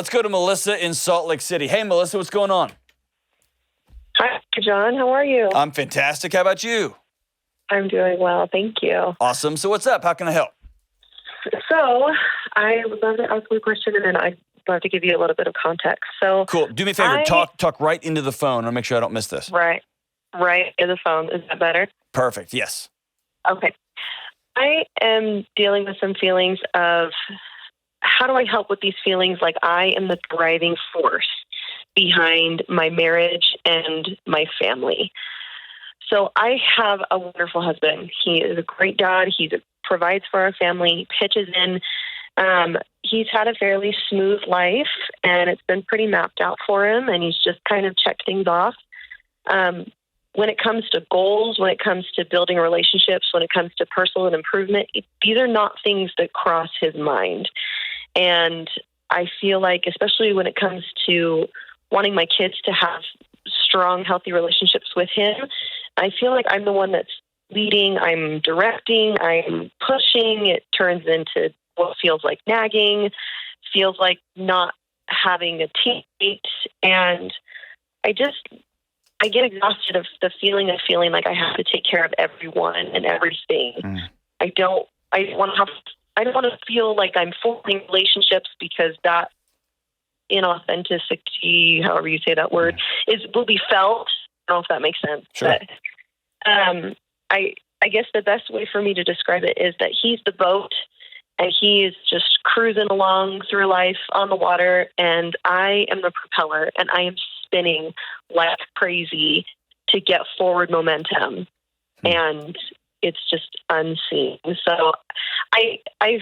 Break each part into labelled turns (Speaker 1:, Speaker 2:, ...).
Speaker 1: Let's go to Melissa in Salt Lake City. Hey, Melissa, what's going on?
Speaker 2: Hi, John. How are you?
Speaker 1: I'm fantastic. How about you?
Speaker 2: I'm doing well. Thank you.
Speaker 1: Awesome. So what's up? How can I help?
Speaker 2: So I would love to ask you a question, and then I'd love to give you a little bit of context. So
Speaker 1: Cool. Do me a favor. Talk right into the phone. I'll make sure I don't miss this.
Speaker 2: Right in the phone. Is that better?
Speaker 1: Perfect. Yes.
Speaker 2: Okay. I am dealing with some feelings of how do I help with these feelings like I am the driving force behind my marriage and my family. So I have a wonderful husband. He is a great dad. He provides for our family. He pitches in. He's had a fairly smooth life, and it's been pretty mapped out for him, and he's just kind of checked things off. When it comes to goals, when it comes to building relationships, when it comes to personal improvement, these are not things that cross his mind. And I feel like, especially when it comes to wanting my kids to have strong, healthy relationships with him, I feel like I'm the one that's leading, I'm directing, I'm pushing. It turns into what feels like nagging, feels like not having a teammate. And I get exhausted of the feeling of feeling like I have to take care of everyone and everything. I don't want to feel like I'm forming relationships because that inauthenticity, however you say that word, will be felt. I don't know if that makes sense.
Speaker 1: Sure.
Speaker 2: But I guess the best way for me to describe it is that he's the boat and he is just cruising along through life on the water, and I am the propeller, and I am spinning like crazy to get forward momentum. And it's just unseen. So I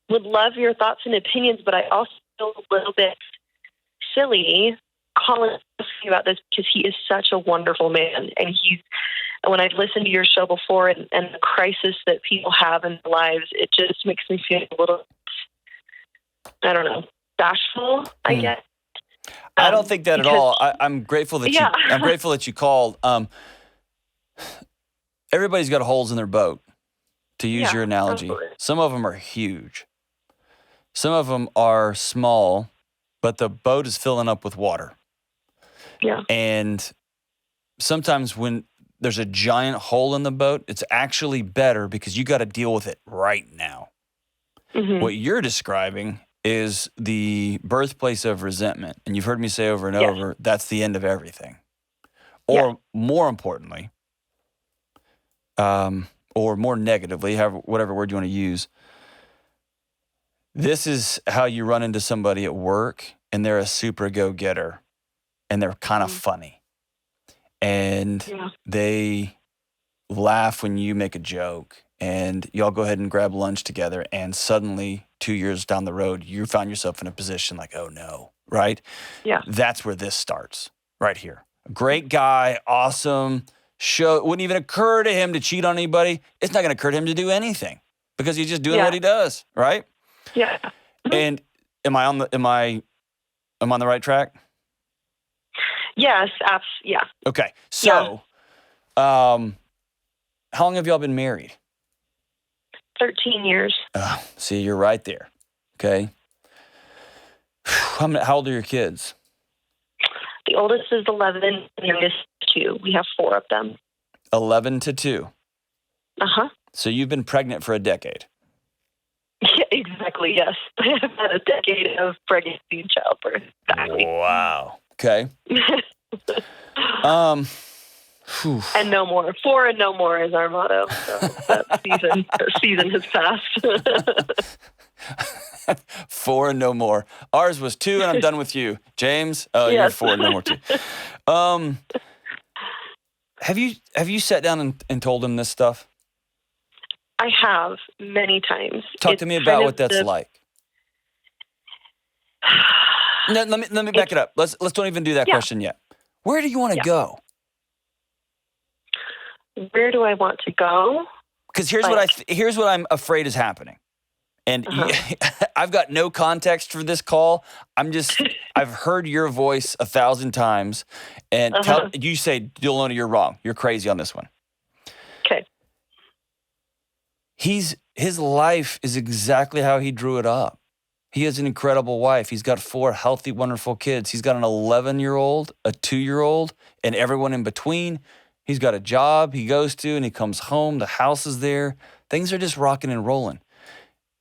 Speaker 2: would love your thoughts and opinions, but I also feel a little bit silly calling about this because he is such a wonderful man. And when I've listened to your show before and the crisis that people have in their lives, it just makes me feel a little, I don't know, bashful, I guess.
Speaker 1: I don't think that at all. I'm grateful that I'm grateful that you called. Everybody's got holes in their boat, to use your analogy.
Speaker 2: Absolutely.
Speaker 1: Some of them are huge. Some of them are small, but the boat is filling up with water.
Speaker 2: Yeah.
Speaker 1: And sometimes when there's a giant hole in the boat, it's actually better because you got to deal with it right now.
Speaker 2: Mm-hmm.
Speaker 1: What you're describing is the birthplace of resentment. And you've heard me say over and over, that's the end of everything. Or more importantly, or more negatively, whatever word you want to use, this is how you run into somebody at work and they're a super go-getter and they're kind of funny. And they laugh when you make a joke and y'all go ahead and grab lunch together, and suddenly 2 years down the road, you found yourself in a position like, oh no, right?
Speaker 2: Yeah.
Speaker 1: That's where this starts, right here. Great guy, awesome. It wouldn't even occur to him to cheat on anybody. It's not going to occur to him to do anything because he's just doing what he does, right?
Speaker 2: Yeah.
Speaker 1: And am I on the right track?
Speaker 2: Yes. Yeah.
Speaker 1: Okay. So, how long have y'all been married?
Speaker 2: 13 years.
Speaker 1: See, you're right there. Okay. How old are your kids?
Speaker 2: The oldest is 11 and the youngest is 2. We have 4 of them.
Speaker 1: 11 to 2.
Speaker 2: Uh-huh.
Speaker 1: So you've been pregnant for a decade.
Speaker 2: Yeah, exactly, yes. I have had a decade of pregnancy and childbirth. Exactly.
Speaker 1: Wow. Okay.
Speaker 2: And no more. 4 and no more is our motto. So that season has passed.
Speaker 1: 4 and no more. Ours was 2 and I'm done with you. James, you're 4 and no more 2. Have you sat down and told him this stuff?
Speaker 2: I have many times.
Speaker 1: Talk to me about what that's like. No, let me back it up. Let's don't even do that question yet. Where do you want to go?
Speaker 2: Where do I want to go?
Speaker 1: Because here's what I'm afraid is happening. And I've got no context for this call. I've heard your voice 1,000 times. And you say, Delony, you're wrong. You're crazy on this one.
Speaker 2: Okay.
Speaker 1: His life is exactly how he drew it up. He has an incredible wife. He's got 4 healthy, wonderful kids. He's got an 11-year-old, a 2-year-old, and everyone in between. He's got a job he goes to and he comes home. The house is there. Things are just rocking and rolling.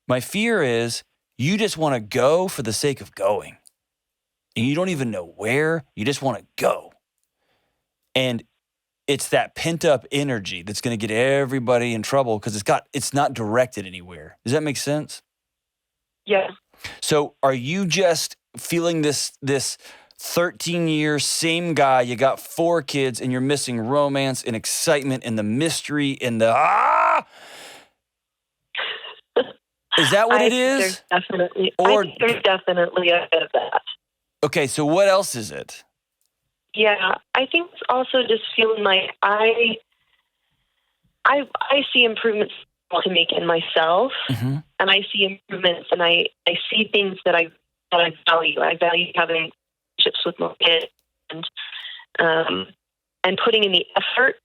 Speaker 1: My fear is you just want to go for the sake of going. And you don't even know where. You just want to go. And it's that pent-up energy that's going to get everybody in trouble because it's not directed anywhere. Does that make sense?
Speaker 2: Yeah.
Speaker 1: So are you just feeling this 13-year same guy, you got 4 kids, and you're missing romance and excitement and the mystery and the Is that what it is?
Speaker 2: I think there's definitely a bit of that.
Speaker 1: Okay, so what else is it?
Speaker 2: Yeah, I think it's also just feeling like I see improvements I want to make in myself,
Speaker 1: Mm-hmm.
Speaker 2: and I see improvements, and I see things that I value. I value having relationships with my kids, and putting in the effort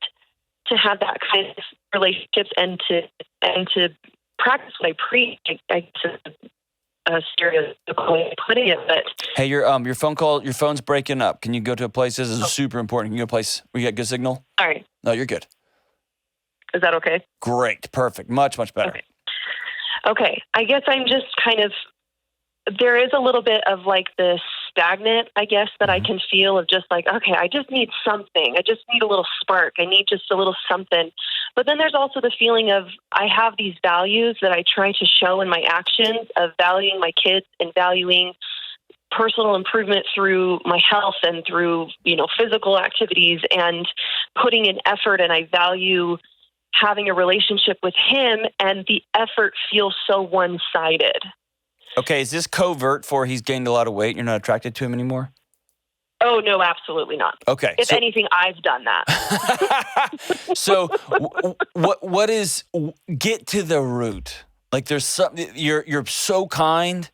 Speaker 2: to have that kind of relationships and to practice what I preach. I guess a stereotypical way of putting it, but
Speaker 1: Hey, your phone's breaking up. Can you go to a place? This is super important. Can you go to a place where you got good signal?
Speaker 2: all right,
Speaker 1: No, you're good.
Speaker 2: is that okay?
Speaker 1: Great. Perfect. Much, much better.
Speaker 2: Okay. I guess I'm just kind of, there is a little bit of like this stagnant, I guess, that I can feel of just like, okay, I just need something. I just need a little spark. I need just a little something. But then there's also the feeling of I have these values that I try to show in my actions of valuing my kids and valuing personal improvement through my health and through, physical activities and putting in effort. And I value having a relationship with him, and the effort feels so one-sided.
Speaker 1: Okay, is this covert for he's gained a lot of weight and you're not attracted to him anymore?
Speaker 2: Oh, no, absolutely not.
Speaker 1: Okay.
Speaker 2: If anything, I've done that.
Speaker 1: So what is, get to the root. Like there's something, you're so kind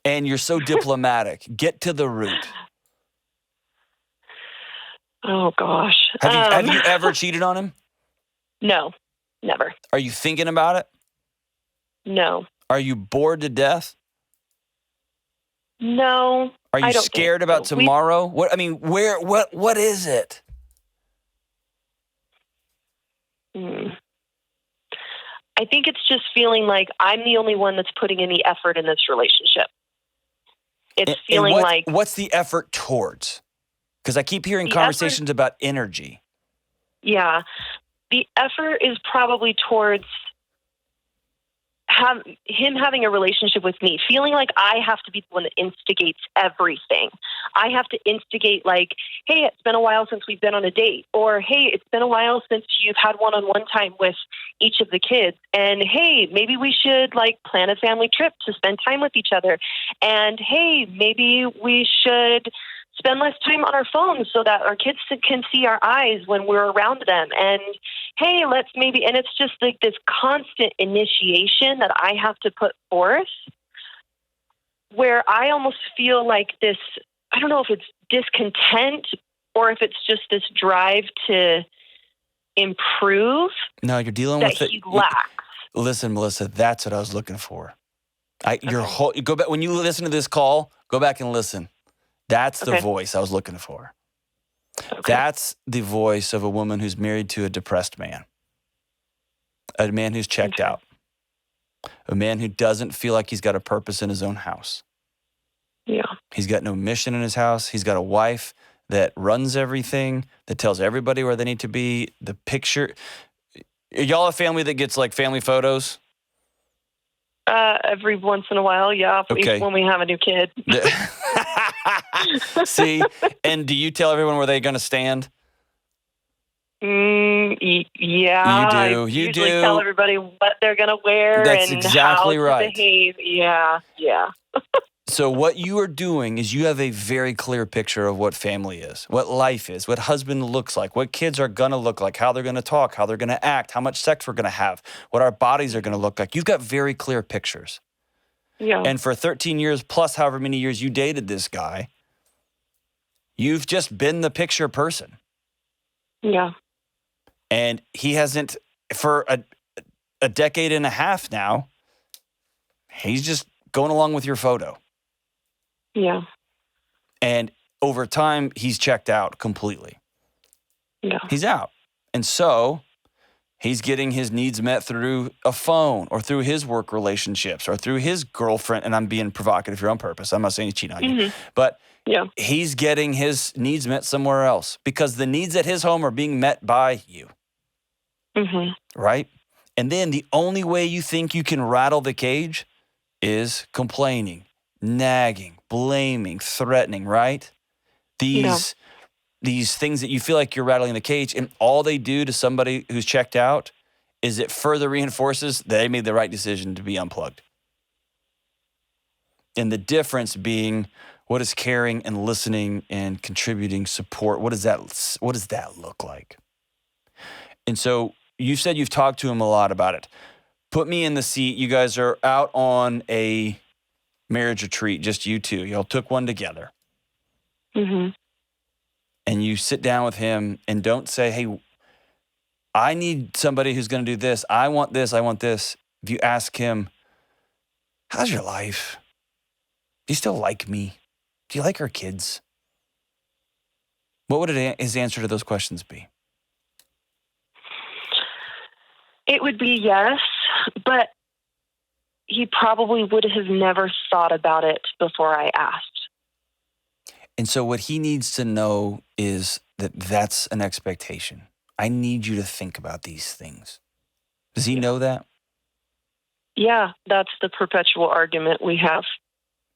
Speaker 1: and you're so diplomatic. Get to the root.
Speaker 2: Oh, gosh.
Speaker 1: Have you ever cheated on him?
Speaker 2: No, never.
Speaker 1: Are you thinking about it?
Speaker 2: No.
Speaker 1: Are you bored to death?
Speaker 2: No.
Speaker 1: Are you scared about tomorrow? What is it?
Speaker 2: I think it's just feeling like I'm the only one that's putting in the effort in this relationship. It's feeling like...
Speaker 1: What's the effort towards? Because I keep hearing conversations about energy.
Speaker 2: Yeah. The effort is probably towards him having a relationship with me, feeling like I have to be the one that instigates everything. I have to instigate like, hey, it's been a while since we've been on a date, or hey, it's been a while since you've had one-on-one time with each of the kids, and hey, maybe we should like plan a family trip to spend time with each other, and hey, maybe we should spend less time on our phones so that our kids can see our eyes when we're around them. And hey, and it's just like this constant initiation that I have to put forth where I almost feel like this, I don't know if it's discontent or if it's just this drive to improve.
Speaker 1: No, you're dealing with it.
Speaker 2: He lacks.
Speaker 1: Listen, Melissa, that's what I was looking for. Go back when you listen to this call, go back and listen. That's the voice I was looking for. Okay. That's the voice of a woman who's married to a depressed man, a man who's checked out, a man who doesn't feel like he's got a purpose in his own house.
Speaker 2: Yeah.
Speaker 1: He's got no mission in his house. He's got a wife that runs everything, that tells everybody where they need to be. The picture. Y'all a family that gets like family photos?
Speaker 2: Every once in a while, yeah.
Speaker 1: Okay.
Speaker 2: When we have a new kid.
Speaker 1: See, and do you tell everyone where they're going to stand?
Speaker 2: Yeah.
Speaker 1: You do.
Speaker 2: I usually tell everybody what they're going to wear.
Speaker 1: That's
Speaker 2: and
Speaker 1: exactly
Speaker 2: how
Speaker 1: right.
Speaker 2: To behave. Yeah.
Speaker 1: So what you are doing is you have a very clear picture of what family is, what life is, what husband looks like, what kids are going to look like, how they're going to talk, how they're going to act, how much sex we're going to have, what our bodies are going to look like. You've got very clear pictures.
Speaker 2: Yeah.
Speaker 1: And for 13 years plus however many years you dated this guy, you've just been the picture person.
Speaker 2: Yeah.
Speaker 1: And he hasn't, for a decade and a half now, he's just going along with your photo.
Speaker 2: Yeah.
Speaker 1: And over time, he's checked out completely.
Speaker 2: Yeah.
Speaker 1: He's out. And so he's getting his needs met through a phone or through his work relationships or through his girlfriend. And I'm being provocative here on purpose. I'm not saying he's cheating on you. But he's getting his needs met somewhere else because the needs at his home are being met by you. Right? And then the only way you think you can rattle the cage is complaining, nagging, blaming, threatening, right? These things that you feel like you're rattling the cage, and all they do to somebody who's checked out is it further reinforces that they made the right decision to be unplugged. And the difference being, what is caring and listening and contributing support? What does that look like? And so you said you've talked to him a lot about it. Put me in the seat. You guys are out on a marriage retreat, just you two. Y'all took one together. And you sit down with him and don't say, hey, I need somebody who's going to do this. I want this. I want this. If you ask him, how's your life? Do you still like me? Do you like our kids? What would his answer to those questions be?
Speaker 2: It would be yes, but he probably would have never thought about it before I asked.
Speaker 1: And so what he needs to know is that that's an expectation. I need you to think about these things. Does he know that?
Speaker 2: Yeah, that's the perpetual argument we have.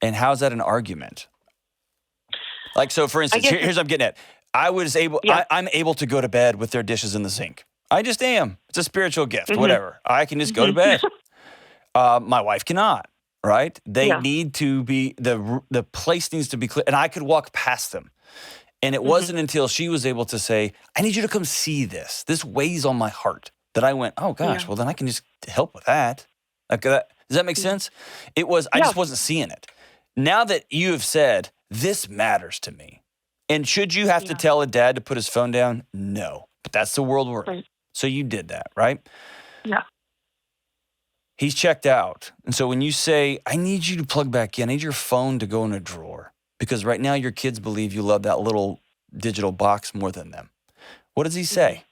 Speaker 1: And how's that an argument? Like, so for instance, here's what I'm getting at. I'm able to go to bed with their dishes in the sink. I just am. It's a spiritual gift, whatever. I can just go to bed. My wife cannot, right? They need to be, the place needs to be clear. And I could walk past them. And it wasn't until she was able to say, I need you to come see this. This weighs on my heart. That I went, oh gosh, well then I can just help with that. Like does that make sense? I just wasn't seeing it. Now that you have said, this matters to me. And should you have to tell a dad to put his phone down? No. But that's the world we're in. So you did that, right?
Speaker 2: Yeah.
Speaker 1: He's checked out. And so when you say, I need you to plug back in, I need your phone to go in a drawer. Because right now your kids believe you love that little digital box more than them. What does he say?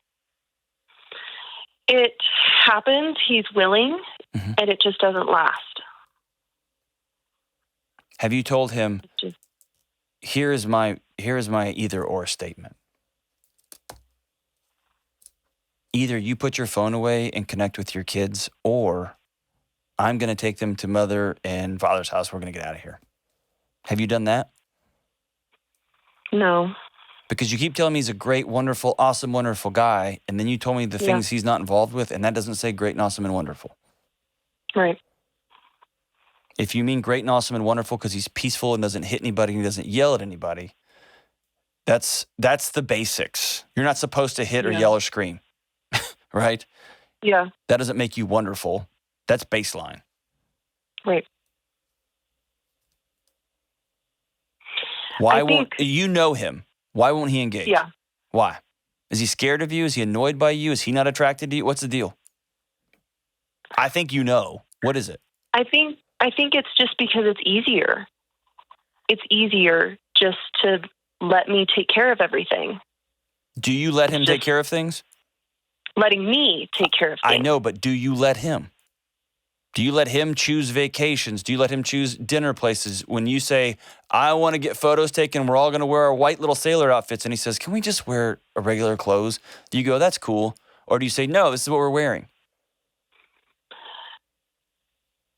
Speaker 2: It happens. He's willing, and it just doesn't last.
Speaker 1: Have you told him, here is my either or statement. Either you put your phone away and connect with your kids, or I'm going to take them to mother and father's house. We're going to get out of here. Have you done that?
Speaker 2: No.
Speaker 1: Because you keep telling me he's a great, wonderful, awesome, wonderful guy, and then you told me the things he's not involved with, and that doesn't say great and awesome and wonderful.
Speaker 2: Right.
Speaker 1: If you mean great and awesome and wonderful because he's peaceful and doesn't hit anybody and doesn't yell at anybody, that's the basics. You're not supposed to hit or yell or scream, right?
Speaker 2: Yeah.
Speaker 1: That doesn't make you wonderful. That's baseline.
Speaker 2: Right.
Speaker 1: You know him? Why won't he engage?
Speaker 2: Yeah.
Speaker 1: Why? Is he scared of you? Is he annoyed by you? Is he not attracted to you? What's the deal? I think you know. What is it?
Speaker 2: I think it's just because it's easier. It's easier just to let me take care of everything.
Speaker 1: Do you let him take care of things?
Speaker 2: Letting me take care of things.
Speaker 1: I know, but do you let him? Do you let him choose vacations? Do you let him choose dinner places? When you say, I want to get photos taken, we're all going to wear our white little sailor outfits, and he says, can we just wear a regular clothes? Do you go, that's cool? Or do you say, no, this is what we're wearing?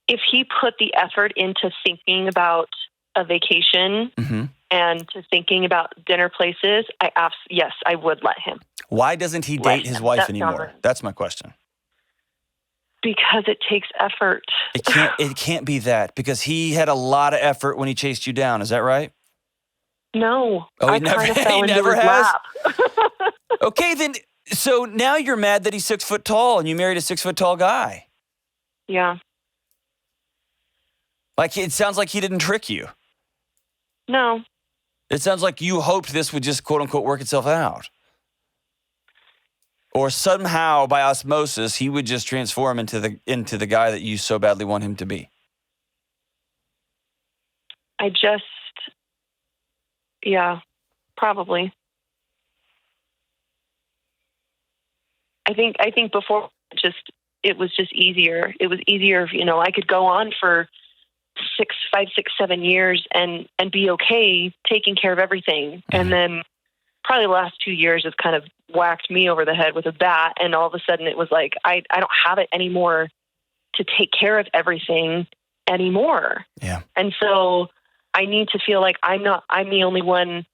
Speaker 2: If he put the effort into thinking about a vacation and to thinking about dinner places, yes, I would let him.
Speaker 1: Why doesn't he date his wife anymore? That's my question.
Speaker 2: Because it takes effort.
Speaker 1: It can't be that, because he had a lot of effort when he chased you down. Is that right?
Speaker 2: No.
Speaker 1: Oh, he never has? Okay, then, so now you're mad that he's 6 foot tall and you married a 6 foot tall guy.
Speaker 2: Yeah.
Speaker 1: Like, it sounds like he didn't trick you.
Speaker 2: No.
Speaker 1: It sounds like you hoped this would just, quote unquote, work itself out. Or somehow, by osmosis, he would just transform into the guy that you so badly want him to be.
Speaker 2: Yeah, probably. I think before it was just easier. It was easier, I could go on for 5, 6, 7 years and be okay taking care of everything.
Speaker 1: Mm-hmm.
Speaker 2: And then probably the last 2 years have kind of whacked me over the head with a bat. And all of a sudden it was like, I don't have it anymore to take care of everything anymore.
Speaker 1: Yeah.
Speaker 2: And so I need to feel like I'm not the only one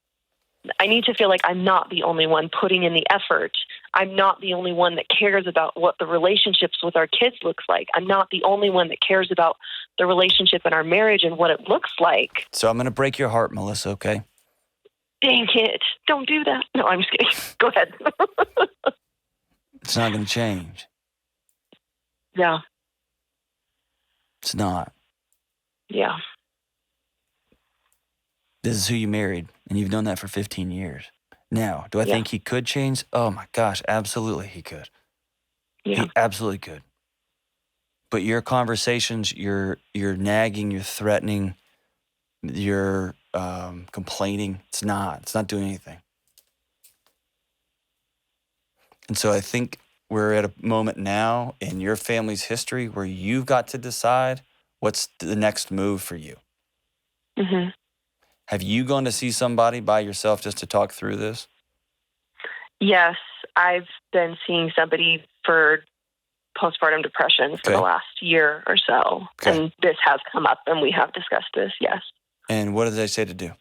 Speaker 2: putting in the effort. I'm not the only one that cares about what the relationships with our kids looks like. I'm not the only one that cares about the relationship in our marriage and what it looks like.
Speaker 1: So I'm going to break your heart, Melissa, okay?
Speaker 2: Dang it. Don't do that. No, I'm just kidding. Go ahead.
Speaker 1: It's not going to change.
Speaker 2: Yeah.
Speaker 1: It's not.
Speaker 2: Yeah.
Speaker 1: This is who you married, and you've done that for 15 years. Now, do I think he could change? Oh, my gosh, absolutely he could.
Speaker 2: Yeah.
Speaker 1: He absolutely could. But your conversations, you're nagging, you're threatening, you're complaining. It's not doing anything. And so I think we're at a moment now in your family's history where you've got to decide what's the next move for you.
Speaker 2: Mm-hmm.
Speaker 1: Have you gone to see somebody by yourself just to talk through this?
Speaker 2: Yes, I've been seeing somebody for postpartum depression for the last year or so.
Speaker 1: Okay.
Speaker 2: And this has come up and we have discussed this, yes.
Speaker 1: And what did they say to do?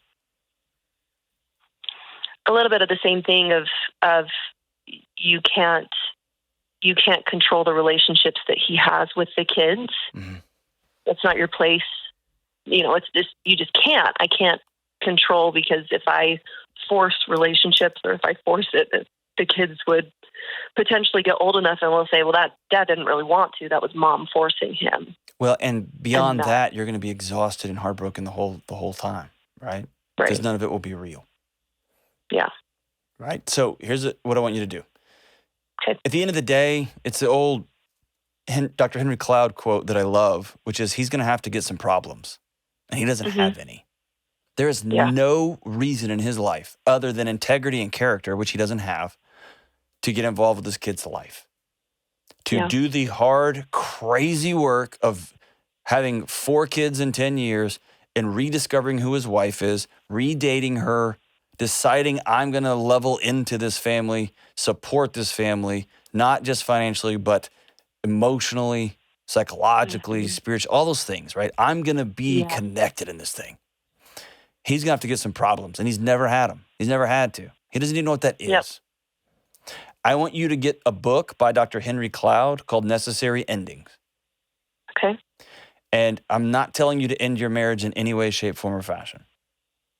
Speaker 2: A little bit of the same thing of you can't control the relationships that he has with the kids.
Speaker 1: Mm-hmm.
Speaker 2: That's not your place. It's just, you just can't. I can't control, because if I force relationships, or if I force it, the kids would potentially get old enough and will say, well, that dad didn't really want to. That was mom forcing him.
Speaker 1: Well, and beyond that, you're going to be exhausted and heartbroken the whole time, right? Because none of it will be real.
Speaker 2: Yeah.
Speaker 1: Right? So here's what I want you to do.
Speaker 2: Okay.
Speaker 1: At the end of the day, it's the old Dr. Henry Cloud quote that I love, which is he's going to have to get some problems, and he doesn't have any. There is no reason in his life other than integrity and character, which he doesn't have, to get involved with his kid's life. To do the hard, crazy work of having 4 kids in 10 years and rediscovering who his wife is, redating her, deciding I'm going to level into this family, support this family, not just financially, but emotionally, psychologically, spiritually, all those things, right? I'm going to be connected in this thing. He's going to have to get some problems, and he's never had them. He's never had to. He doesn't even know what that is. Yep. I want you to get a book by Dr. Henry Cloud called Necessary Endings.
Speaker 2: Okay.
Speaker 1: And I'm not telling you to end your marriage in any way, shape, form, or fashion.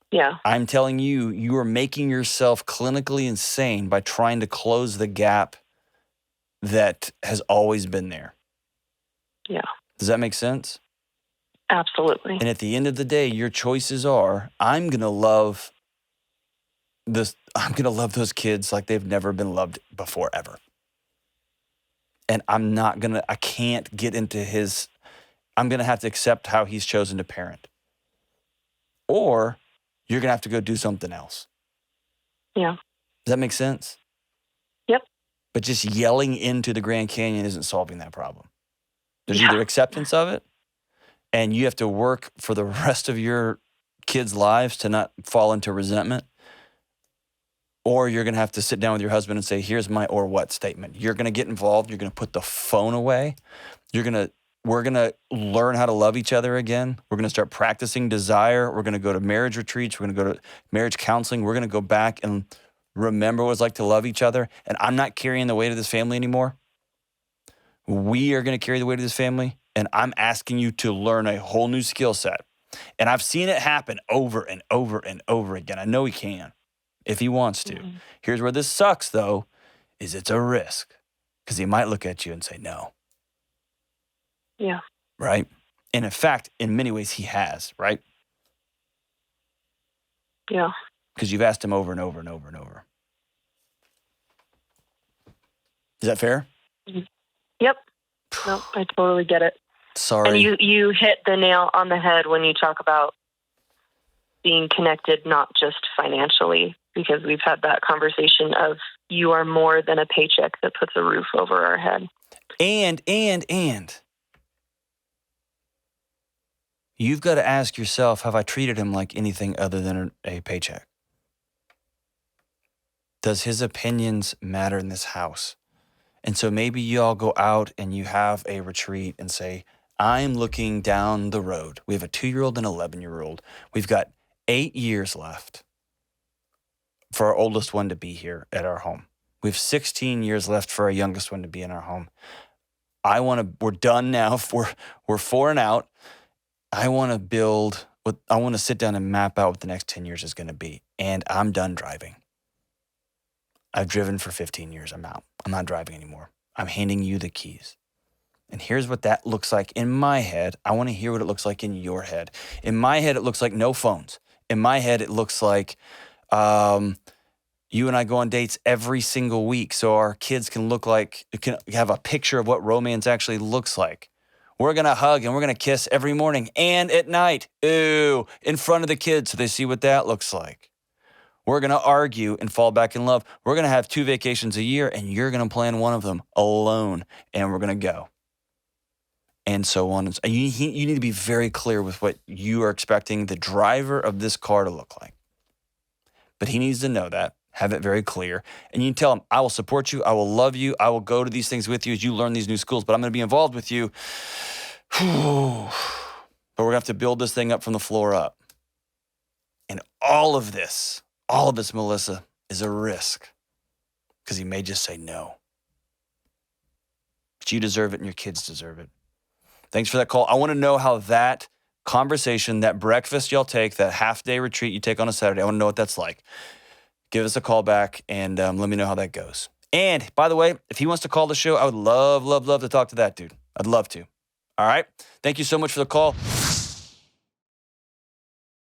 Speaker 2: Yeah.
Speaker 1: I'm telling you, you are making yourself clinically insane by trying to close the gap that has always been there.
Speaker 2: Yeah.
Speaker 1: Does that make sense?
Speaker 2: Absolutely.
Speaker 1: And at the end of the day, your choices are, I'm going to love those kids like they've never been loved before, ever. And I can't get into I'm going to have to accept how he's chosen to parent. Or you're going to have to go do something else.
Speaker 2: Yeah.
Speaker 1: Does that make sense?
Speaker 2: Yep.
Speaker 1: But just yelling into the Grand Canyon isn't solving that problem. There's either acceptance of it, and you have to work for the rest of your kids' lives to not fall into resentment, or you're going to have to sit down with your husband and say, here's my or what statement. You're going to get involved. You're going to put the phone away. We're going to learn how to love each other again. We're going to start practicing desire. We're going to go to marriage retreats. We're going to go to marriage counseling. We're going to go back and remember what it's like to love each other. And I'm not carrying the weight of this family anymore. We are going to carry the weight of this family. And I'm asking you to learn a whole new skill set. And I've seen it happen over and over and over again. I know he can, if he wants to. Mm-hmm. Here's where this sucks, though, is it's a risk. Because he might look at you and say no.
Speaker 2: Yeah.
Speaker 1: Right? And in fact, in many ways, he has, right?
Speaker 2: Yeah.
Speaker 1: Because you've asked him over and over and over and over. Is that fair?
Speaker 2: Yep. No, I totally get it.
Speaker 1: Sorry.
Speaker 2: And you hit the nail on the head when you talk about being connected, not just financially, because we've had that conversation of you are more than a paycheck that puts a roof over our head.
Speaker 1: And you've got to ask yourself, have I treated him like anything other than a paycheck? Does his opinions matter in this house? And so maybe you all go out and you have a retreat and say, I'm looking down the road. We have a 2-year-old and 11-year-old. We've got 8 years left for our oldest one to be here at our home. We have 16 years left for our youngest one to be in our home. We're done now. We're 4 and out. I want to sit down and map out what the next 10 years is going to be. And I'm done driving. I've driven for 15 years. I'm out. I'm not driving anymore. I'm handing you the keys. And here's what that looks like in my head. I want to hear what it looks like in your head. In my head, it looks like no phones. In my head, it looks like you and I go on dates every single week so our kids can have a picture of what romance actually looks like. We're going to hug and we're going to kiss every morning and at night. Ooh, in front of the kids so they see what that looks like. We're going to argue and fall back in love. We're going to have 2 vacations a year and you're going to plan one of them alone and we're going to go. And so on. And you need to be very clear with what you are expecting the driver of this car to look like. But he needs to know that, have it very clear. And you can tell him, I will support you. I will love you. I will go to these things with you as you learn these new skills, but I'm going to be involved with you. But we're going to have to build this thing up from the floor up. And all of this, Melissa, is a risk because he may just say no. But you deserve it and your kids deserve it. Thanks for that call. I want to know how that conversation, that breakfast y'all take, that half-day retreat you take on a Saturday, I want to know what that's like. Give us a call back and let me know how that goes. And by the way, if he wants to call the show, I would love to talk to that dude. I'd love to. All right. Thank you so much for the call.